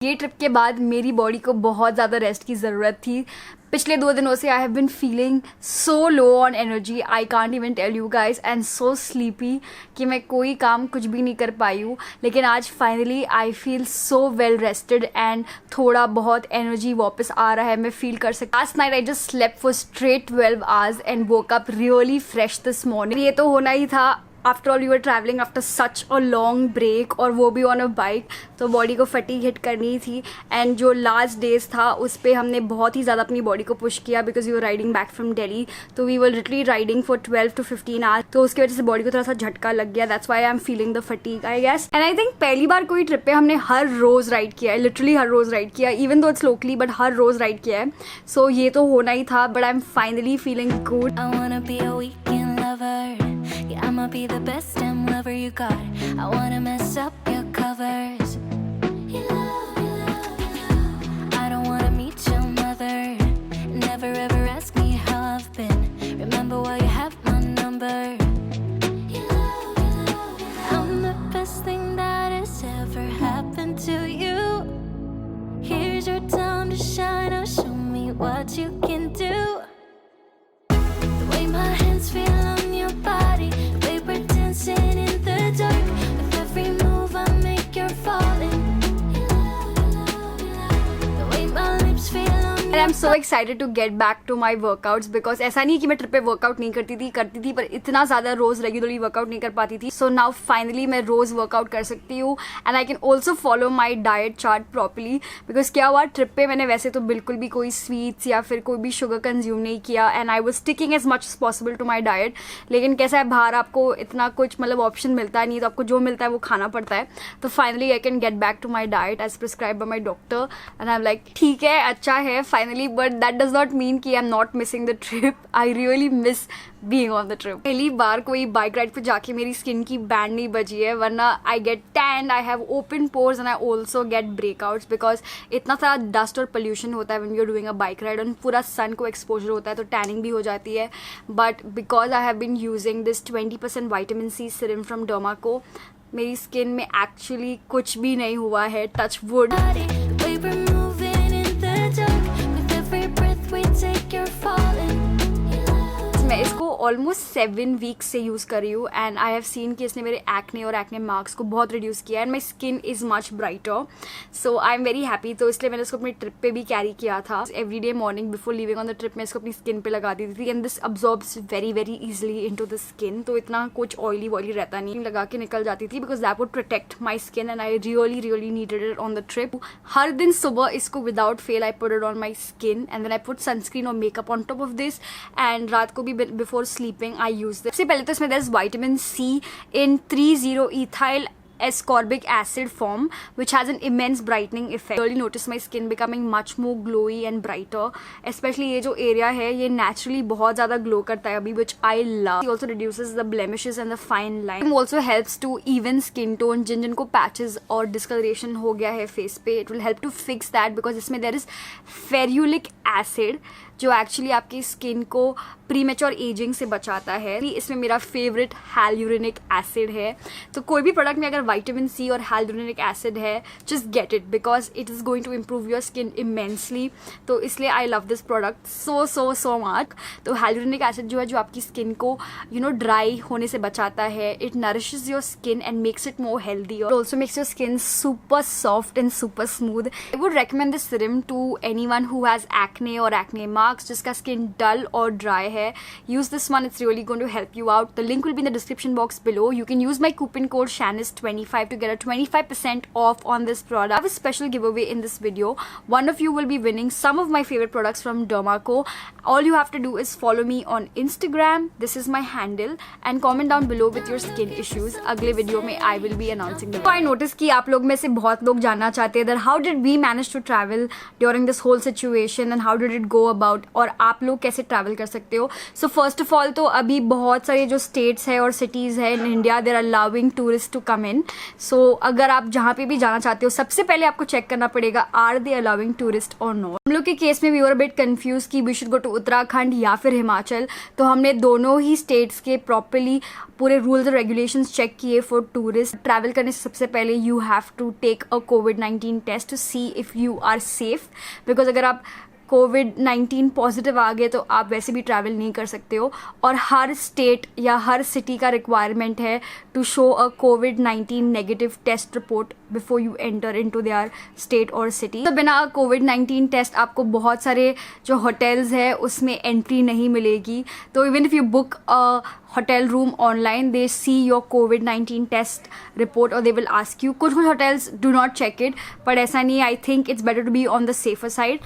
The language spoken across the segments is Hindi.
ये ट्रिप के बाद मेरी बॉडी को बहुत ज़्यादा रेस्ट की ज़रूरत थी। पिछले 2 दिनों से I have been feeling so low on energy, I can't even tell you guys, and so sleepy कि मैं कोई काम कुछ भी नहीं कर पाई हूँ। लेकिन आज finally I feel so well rested and थोड़ा बहुत एनर्जी वापस आ रहा है, मैं फील कर सकती। Last night I just slept for straight 12 hours and woke up really fresh this morning. ये तो होना ही था, after all you are travelling after such a long break और वो भी ऑन अ बाइक, तो बॉडी को फटीग हिट करनी थी। एंड जो लास्ट डेज था उस पर हमने बहुत ही ज़्यादा अपनी बॉडी को पुश किया because you are riding back from Delhi, तो we were literally riding for 12 to 15 hours, तो उसकी वजह से बॉडी को थोड़ा सा झटका लग गया। That's why I am feeling the fatigue I guess. And I think पहली बार कोई ट्रिप पे हमने हर रोज़ राइड किया है, लिटरली हर रोज़ राइड किया, even though it's locally but हर रोज़ राइड किया है। सो ये तो होना ही था, but I am finally feeling good. Yeah, I'ma be the best damn lover you got. I wanna mess up your covers. I don't wanna meet your mother. Never ever ask me how I've been. Remember why you have my number. I'm the best thing that has ever happened to you. Here's your time to shine. Now show me what you can do. The way my hands feel on your body. Dancing in the dark, with every move I make you're falling. The way my lips feel on And I'm so excited to get back to my workouts because ऐसा नहीं कि मैं ट्रिप पे वर्कआउट नहीं करती थी पर इतना ज़्यादा रोज़ रेगुलरली वर्कआउट नहीं कर पाती थी। सो नाउ फाइनली मैं रोज़ वर्कआउट कर सकती हूँ and I can also follow my diet chart properly. Because क्या हुआ, ट्रिप पे मैंने वैसे तो बिल्कुल भी कोई स्वीट्स या फिर कोई भी शुगर कंज्यूम नहीं किया and I was sticking as much as possible to my diet. लेकिन कैसा है, बाहर आपको इतना कुछ मतलब ऑप्शन मिलता नहीं, तो आपको जो मिलता है वो खाना पड़ता है। तो finally I can get back to my diet as prescribe by my doctor and I am like ठीक है, अच्छा है finally, but that does not mean कि I am not missing the trip. I really miss being on the trip. पहली बार कोई बाइक राइड पे जाके मेरी स्किन की बैंड नहीं बजी है, वरना I get tanned, I have open pores and I also get breakouts because इतना सारा डस्ट और पोल्यूशन होता है when you are doing a bike ride और पूरा सन को एक्सपोजर होता है, तो टैनिंग भी हो जाती है। But because I have been using this 20% vitamin C serum from Dermaco, मेरी स्किन में एक्चुअली कुछ भी नहीं हुआ है, टच वुड। मैं इसको ऑलमोस्ट 7 वीक्स से यूज़ कर रही हूँ एंड आई हैव सीन कि इसने मेरे एक्ने और एक्ने मार्क्स को बहुत रिड्यूस किया and my skin is much brighter, so I am very happy. तो इसलिए मैंने इसको अपनी ट्रिप पे भी कैरी किया था। Every day morning before living on the trip मैं इसको अपनी स्किन पे लगा देती थी and this absorbs very very easily into the skin, तो इतना कुछ ऑयली वॉयली रहता नहीं, लगा के निकल जाती थी because that would protect my skin and I really needed it on the trip. हर दिन सुबह इसको without fail I put it on my skin and then I put sunscreen और makeup on top of this and रात को भी before sleeping I use this. सबसे पहले तो इसमें there's vitamin C in 3,0-ethyl ascorbic acid form which has an immense brightening effect. I really notice my skin becoming much more glowy and brighter, especially ये जो area है ये naturally बहुत ज़्यादा glow करता है अभी, which I love. It also reduces the blemishes and the fine line. It also helps to even skin tone, जिनको patches और discoloration हो गया है face पे, it will help to fix that because इसमें there is ferulic acid जो एक्चुअली आपकी स्किन को प्रीमेच्योर एजिंग से बचाता है। इसमें मेरा फेवरेट हाइलुरोनिक एसिड है, तो कोई भी प्रोडक्ट में अगर विटामिन सी और हाइलुरोनिक एसिड है just get it because it is going to improve your skin immensely. तो इसलिए I love this product so much. तो हाइलुरोनिक एसिड जो है जो आपकी स्किन को ड्राई होने से बचाता है, it nourishes your skin and makes it more healthy और also makes your skin super soft and super smooth. I would recommend this serum to anyone who has acne और एक्ने मार्क्स, जिसका स्किन डल और ड्राई है। use this one, it's really going to help you out. The link will be in the description box below. You can use my coupon code SHANIS25 to get a 25% off on this product. I have a special giveaway in this video. One of you will be winning some of my favorite products from Dermaco. All you have to do is follow me on Instagram, this is my handle, and comment down below with your skin issues. अगले वीडियो में I will be announcing them. So I noticed कि आप लोग में से बहुत लोग जानना चाहते हैं that how did we manage to travel during this whole situation and how did it go about. About और आप लोग कैसे ट्रैवल कर सकते हो. सो फर्स्ट ऑफ ऑल तो अभी बहुत सारे जो स्टेट्स है और सिटीज़ है in India they are allowing tourist to come in. So अगर आप जहाँ पे भी जाना चाहते हो सबसे पहले आपको चेक करना पड़ेगा are they allowing tourist or no. हम लोग के केस में we were a bit confused कि we should go to Uttarakhand या फिर हिमाचल. तो हमने दोनों ही स्टेट्स के प्रॉपरली पूरे रूल्स और रेगुलेशंस चेक किए फॉर टूरिस्ट. ट्रैवल करने से सबसे पहले you have to take a कोविड-19 test to see if you are safe. Because अगर आप कोविड-19 पॉजिटिव आ गए तो आप वैसे भी ट्रैवल नहीं कर सकते हो. और हर स्टेट या हर सिटी का रिक्वायरमेंट है टू शो अ कोविड-19 negative test report before you enter into their state और सिटी. तो बिना कोविड-19 टेस्ट आपको बहुत सारे जो होटल्स है उसमें एंट्री नहीं मिलेगी. तो even if you book a hotel room online they see your कोविड-19 टेस्ट रिपोर्ट और दे विल आस्क यू. कुछ hotels do not check it but ऐसा नहीं. I think it's better to be on the safer side.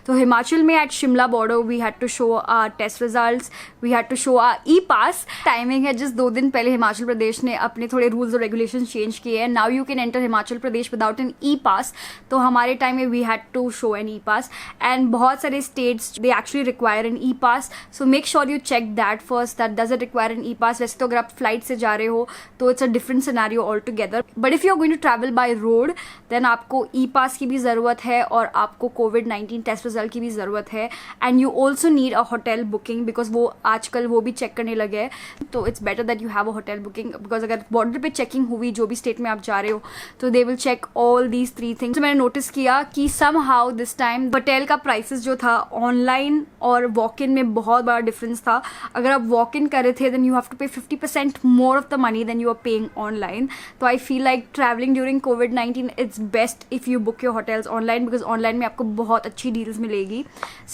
तो हिमाचल में at Shimla border we had to show our test results, we had to show our e pass. Timing है जिस 2 दिन पहले हिमाचल प्रदेश ने अपने थोड़े रूल्स और रेगुलेशन चेंज किए हैं. Now you can enter Himachal Pradesh without an E pass. तो हमारे टाइम में we had to show an E pass and बहुत सारे states they actually require an E pass. So make sure you check that first that does it require an E pass. वैसे तो अगर आप फ्लाइट से जा रहे हो तो it's a different scenario all together. But if you are going to travel by road then आपको ई पास की भी ज़रूरत है और आपको कोविड-19 टेस्ट रिजल्ट की भी ज़रूरत है. And you also need a hotel booking because वो आजकल वो भी चेक करने लगे हैं. तो it's better that you have a hotel booking because अगर बॉर्डर पे चेकिंग हुई जो भी स्टेट में आप जा रहे हो तो they will check all these 3 things. मैंने नोटिस किया कि somehow this time hotel का प्राइसेस जो था ऑनलाइन और वॉक इन में बहुत बड़ा डिफरेंस था. अगर आप वॉक इन कर रहे थे देन यू हैव टू पे 50% more of the money than you are paying online. So I feel like traveling during COVID-19 it's best if you book your hotels online because online में आपको बहुत अच्छी deals मिलेगी.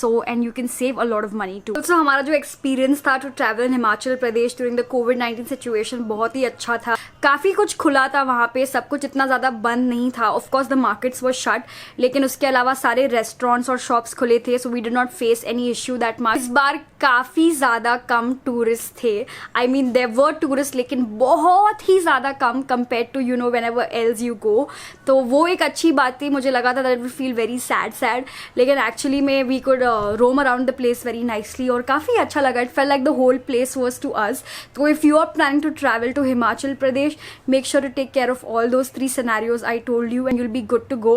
So and you can save a lot of money too. Also हमारा जो experience था to travel in Himachal Pradesh during the COVID-19 situation बहुत ही अच्छा था. काफ़ी कुछ खुला था वहाँ पे, सब कुछ इतना ज़्यादा बंद नहीं था. Of course the markets were shut, लेकिन उसके अलावा सारे रेस्टोरेंट्स और शॉप्स खुले थे. So we did not face any issue that much. इस बार काफ़ी ज़्यादा कम टूरिस्ट थे. I mean there were tourists लेकिन बहुत ही ज़्यादा कम compare to you know whenever else you go. तो वो एक अच्छी बात थी. मुझे लगा था that it would feel very sad लेकिन एक्चुअली में we could roam around the place very nicely और काफ़ी अच्छा लगा. It felt like the whole place was to us. तो if you are planning to travel to Himachal Pradesh make sure to take care of all those 3 scenarios I told you and you'll be good to go.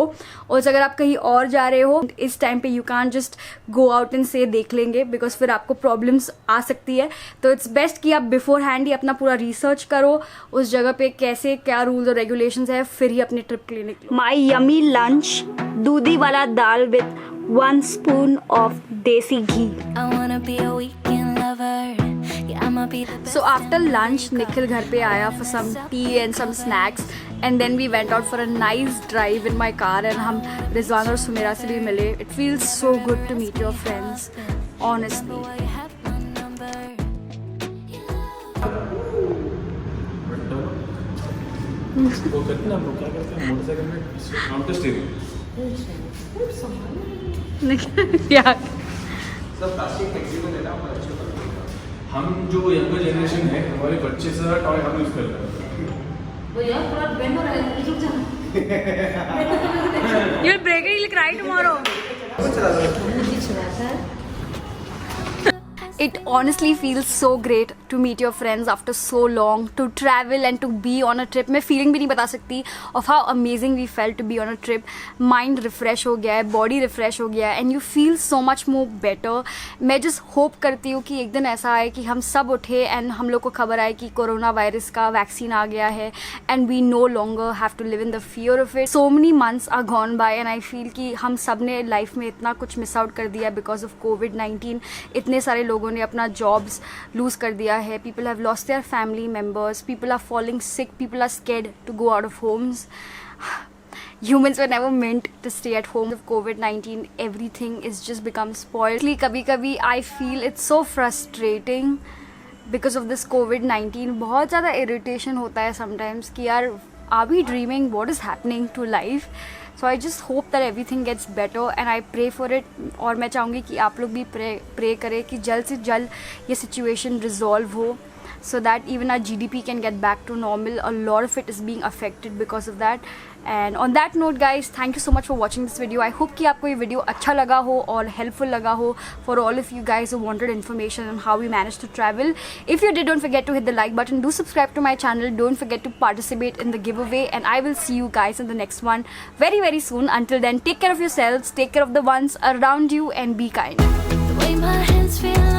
और अगर आप कहीं और जा रहे हो इस टाइम पे you can't just go out and say देख लेंगे बिकॉज फिर आपको प्रॉब्लम्स आ सकती है. तो इट्स बेस्ट कि आप बिफोर हैंड ही अपना पूरा रिसर्च करो उस जगह पे कैसे क्या रूल्स और रेगुलेशंस है फिर ही अपने ट्रिप के लिए निकलो. माई यमी लंच दूधी वाला दाल विद 1 spoon of देसी घी. So after lunch निखिल घर पे आया for some tea and some snacks and then we went out for a nice drive in my car and हम रिजवान और सुमेरा से भी मिले. It feels so good to meet your friends honestly. वो करते ना हम लोग क्या करते हैं मोटरसाइकिल में काउंटर स्टीयरिंग क्या सब प्लास्टिक टैक्सी में लेना हम अच्छे करते हैं. हम जो यंगर जनरेशन है हमारे बच्चे से टॉय हम यूज़ कर रहे हैं. वो यार पूरा बेंड हो रहा है रुक जा. You will break it, you'll cry tomorrow. मुझे चलाता है. It honestly feels so great to meet your friends after so long, to travel and to be on a trip. मैं feeling भी नहीं बता सकती of how amazing we felt to be on a trip. Mind refresh हो गया है, body refresh हो गया है and you feel so much more better. मैं just hope करती हूँ कि एक दिन ऐसा आए कि हम सब उठे and हम लोग को खबर आए कि कोरोना वायरस का वैक्सीन आ गया है and we no longer have to live in the fear of it. So many months are gone by and I feel कि हम सब ने लाइफ में इतना कुछ मिस आउट कर दिया because of COVID-19. इतने सारे लोगों ने अपना जॉब्स लूज कर दिया है. People have lost their family members, people are falling sick, people are scared to go out of homes. Humans were never meant to stay at home. With COVID-19 everything is just become spoiled. कभी-कभी I feel it's so frustrating because of this COVID-19. बहुत ज़्यादा irritation होता है sometimes कि यार are we dreaming? What is happening to life? So I just hope that everything gets better and I pray for it. और मैं चाहूँगी कि आप लोग भी pray करें कि जल्द से जल्द ये situation resolve हो so that even our GDP can get back to normal. A lot of it is being affected because of that and on that note guys, thank you so much for watching this video. I hope कि आपको ये वीडियो अच्छा लगा हो और हेल्पफुल लगा हो for all of you guys who wanted information on how we manage to travel. If you did, don't forget to hit the like button, do subscribe to my channel, don't forget to participate in the giveaway, and I will see you guys in the next one very very soon. Until then, take care of yourselves, take care of the ones around you, and be kind. The way my hands feel